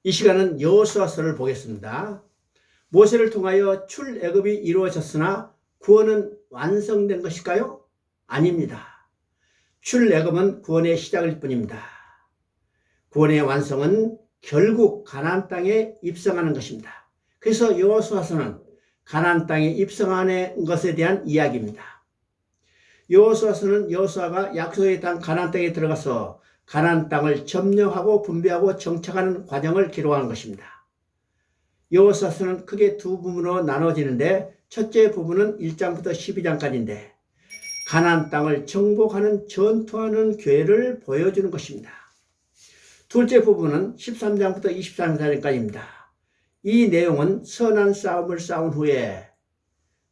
이 시간은 여호수아서를 보겠습니다. 모세를 통하여 출애굽이 이루어졌으나 구원은 완성된 것일까요? 아닙니다. 출애굽은 구원의 시작일 뿐입니다. 구원의 완성은 결국 가나안 땅에 입성하는 것입니다. 그래서 여호수아서는 가나안 땅에 입성하는 것에 대한 이야기입니다. 여호수아서는 여호수아가 약속의 땅 가나안 땅에 들어가서 가나안 땅을 점령하고 분배하고 정착하는 과정을 기록하는 것입니다. 여호수아서는 크게 두 부분으로 나눠지는데 첫째 부분은 1장부터 12장까지인데 가나안 땅을 정복하는 전투하는 교회를 보여주는 것입니다. 둘째 부분은 13장부터 23장까지입니다. 이 내용은 선한 싸움을 싸운 후에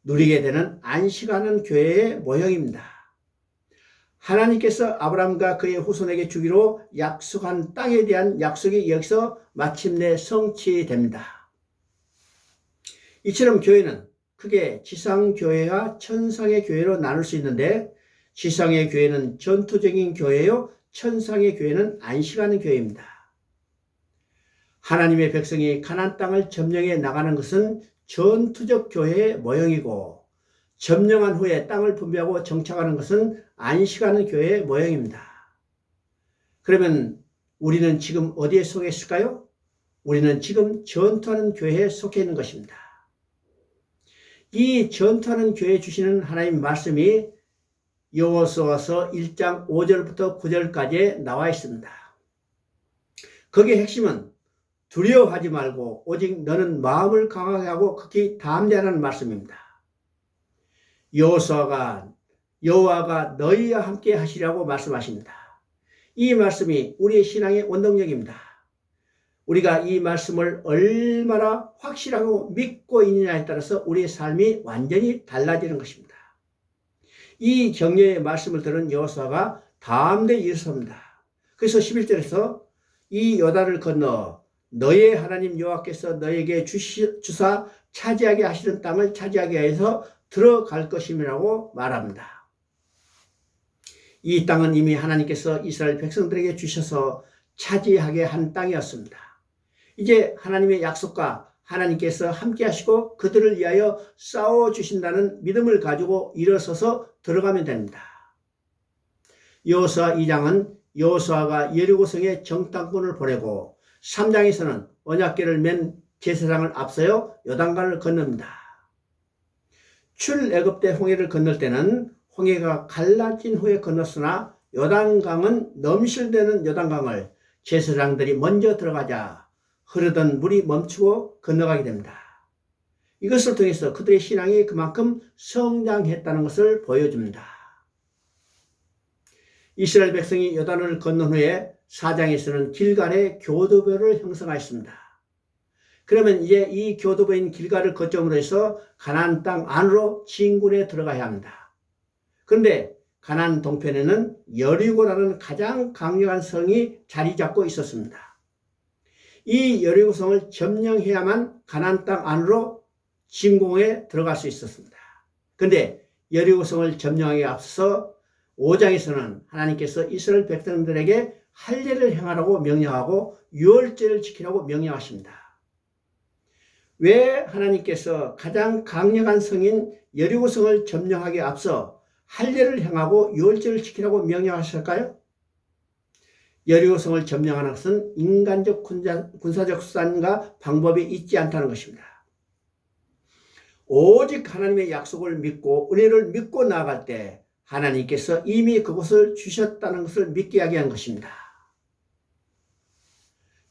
누리게 되는 안식하는 교회의 모형입니다. 하나님께서 아브라함과 그의 후손에게 주기로 약속한 땅에 대한 약속이 여기서 마침내 성취됩니다. 이처럼 교회는 크게 지상교회와 천상의 교회로 나눌 수 있는데 지상의 교회는 전투적인 교회요, 천상의 교회는 안식하는 교회입니다. 하나님의 백성이 가나안 땅을 점령해 나가는 것은 전투적 교회의 모형이고 점령한 후에 땅을 분배하고 정착하는 것은 안식하는 교회의 모형입니다. 그러면 우리는 지금 어디에 속해 있을까요? 우리는 지금 전투하는 교회에 속해 있는 것입니다. 이 전투하는 교회에 주시는 하나님 말씀이 여호수아서 1장 5절부터 9절까지 나와 있습니다. 거기에 핵심은 두려워하지 말고 오직 너는 마음을 강하게 하고 극히 담대하라는 말씀입니다. 여호와가 너희와 함께 하시라고 말씀하십니다. 이 말씀이 우리의 신앙의 원동력입니다. 우리가 이 말씀을 얼마나 확실하고 믿고 있느냐에 따라서 우리의 삶이 완전히 달라지는 것입니다. 이 격려의 말씀을 들은 여호수아가 담대히 일어섭니다. 그래서 11절에서 이 요단을 건너 너의 하나님 여호와께서 너에게 주사 차지하게 하시는 땅을 차지하게 해서 들어갈 것임이라고 말합니다. 이 땅은 이미 하나님께서 이스라엘 백성들에게 주셔서 차지하게 한 땅이었습니다. 이제 하나님의 약속과 하나님께서 함께 하시고 그들을 위하여 싸워주신다는 믿음을 가지고 일어서서 들어가면 됩니다. 여호수아 2장은 여호수아가 여리고성에 정탐꾼을 보내고 3장에서는 언약궤를 맨 제사장을 앞서요 요단강을 건넙니다. 출애굽 때 홍해를 건널 때는 홍해가 갈라진 후에 건넜으나 요단강은 넘실대는 요단강을 제사장들이 먼저 들어가자 흐르던 물이 멈추고 건너가게 됩니다. 이것을 통해서 그들의 신앙이 그만큼 성장했다는 것을 보여줍니다. 이스라엘 백성이 요단을 건넌 후에 4장에서는 길갈에 교도보를 형성하였습니다. 그러면 이제 이 교도보인 길갈을 거점으로 해서 가나안 땅 안으로 진군에 들어가야 합니다. 그런데 가나안 동편에는 여리고라는 가장 강력한 성이 자리 잡고 있었습니다. 이 여리고성을 점령해야만 가나안 땅 안으로 진공에 들어갈 수 있었습니다. 그런데 여리고성을 점령하기에 앞서 5장에서는 하나님께서 이스라엘 백성들에게 할례를 행하라고 명령하고 유월절을 지키라고 명령하십니다. 왜 하나님께서 가장 강력한 성인 여리고성을 점령하기에 앞서 할례를 행하고 유월절을 지키라고 명령하실까요? 여리고성을 점령하는 것은 인간적 군사적 수단과 방법이 있지 않다는 것입니다. 오직 하나님의 약속을 믿고 은혜를 믿고 나아갈 때 하나님께서 이미 그곳을 주셨다는 것을 믿게 하게 한 것입니다.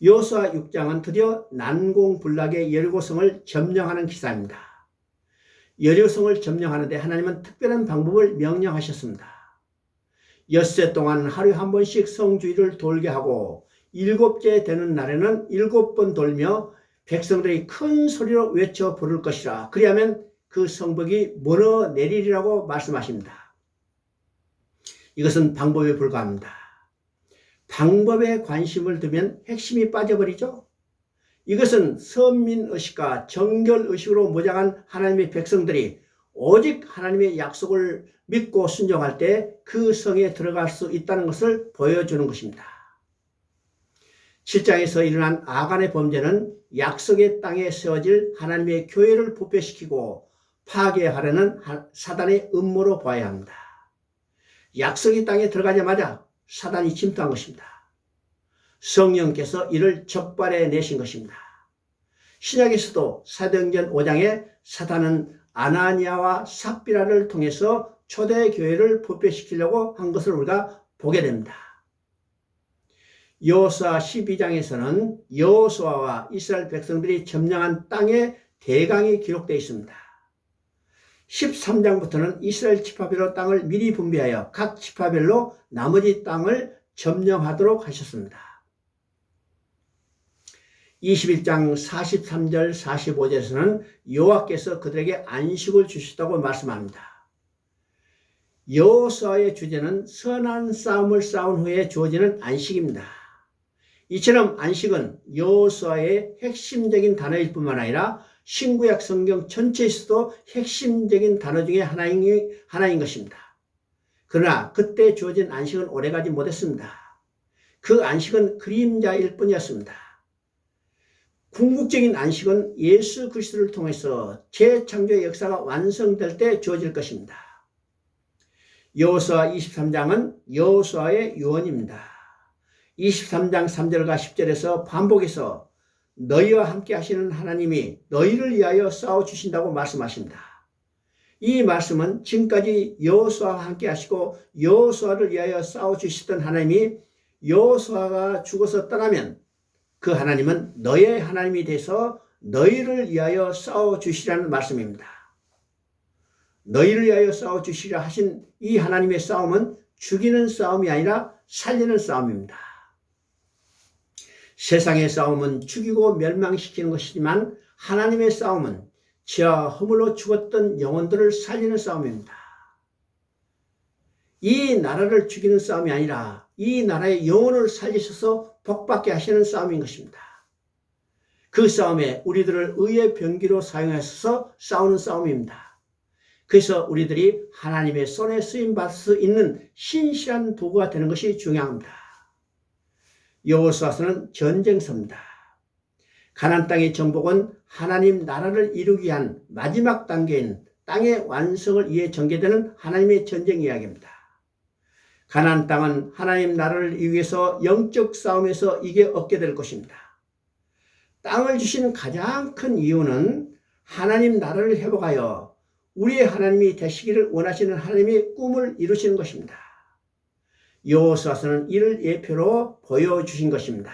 여호수아 6장은 드디어 난공불락의 여리고성을 점령하는 기사입니다. 여리고성을 점령하는데 하나님은 특별한 방법을 명령하셨습니다. 엿새 동안 하루에 한 번씩 성주의를 돌게 하고 7째 되는 날에는 7번 돌며 백성들이 큰 소리로 외쳐 부를 것이라. 그리하면 그 성벽이 무너내리리라고 말씀하십니다. 이것은 방법에 불과합니다. 방법에 관심을 두면 핵심이 빠져버리죠. 이것은 선민의식과 정결의식으로 무장한 하나님의 백성들이 오직 하나님의 약속을 믿고 순종할 때 그 성에 들어갈 수 있다는 것을 보여주는 것입니다. 7장에서 일어난 아간의 범죄는 약속의 땅에 세워질 하나님의 교회를 부패시키고 파괴하려는 사단의 음모로 봐야 합니다. 약속의 땅에 들어가자마자 사단이 침투한 것입니다. 성령께서 이를 적발해 내신 것입니다. 신약에서도 사도행전 5장에 사단은 아나니아와 삽비라를 통해서 초대교회를 부패시키려고 한 것을 우리가 보게 됩니다. 여호수아 12장에서는 여호수아와 이스라엘 백성들이 점령한 땅의 대강이 기록되어 있습니다. 13장부터는 이스라엘 지파별로 땅을 미리 분배하여 각 지파별로 나머지 땅을 점령하도록 하셨습니다. 21장 43절 45절에서는 여호와께서 그들에게 안식을 주셨다고 말씀합니다. 여호수아의 주제는 선한 싸움을 싸운 후에 주어지는 안식입니다. 이처럼 안식은 여호수아의 핵심적인 단어일 뿐만 아니라 신구약 성경 전체에서도 핵심적인 단어 중에 하나인 것입니다. 그러나 그때 주어진 안식은 오래가지 못했습니다. 그 안식은 그림자일 뿐이었습니다. 궁극적인 안식은 예수 그리스도를 통해서 재창조의 역사가 완성될 때 주어질 것입니다. 여호수아 23장은 여호수아의 유언입니다. 23장 3절과 10절에서 반복해서 너희와 함께 하시는 하나님이 너희를 위하여 싸워주신다고 말씀하십니다. 이 말씀은 지금까지 여호수아와 함께 하시고 여호수아를 위하여 싸워주시던 하나님이 여호수아가 죽어서 떠나면 그 하나님은 너의 하나님이 돼서 너희를 위하여 싸워주시라는 말씀입니다. 너희를 위하여 싸워주시라 하신 이 하나님의 싸움은 죽이는 싸움이 아니라 살리는 싸움입니다. 세상의 싸움은 죽이고 멸망시키는 것이지만 하나님의 싸움은 죄와 허물로 죽었던 영혼들을 살리는 싸움입니다. 이 나라를 죽이는 싸움이 아니라 이 나라의 영혼을 살리셔서 복받게 하시는 싸움인 것입니다. 그 싸움에 우리들을 의의 병기로 사용하셔서 싸우는 싸움입니다. 그래서 우리들이 하나님의 손에 쓰임받을 수 있는 신실한 도구가 되는 것이 중요합니다. 여호수아서는 전쟁서입니다. 가나안 땅의 정복은 하나님 나라를 이루기 위한 마지막 단계인 땅의 완성을 위해 전개되는 하나님의 전쟁 이야기입니다. 가나안 땅은 하나님 나라를 이루기 위해서 영적 싸움에서 이겨 얻게 될 것입니다. 땅을 주신 가장 큰 이유는 하나님 나라를 회복하여 우리의 하나님이 되시기를 원하시는 하나님의 꿈을 이루시는 것입니다. 여호수아서는 이를 예표로 보여주신 것입니다.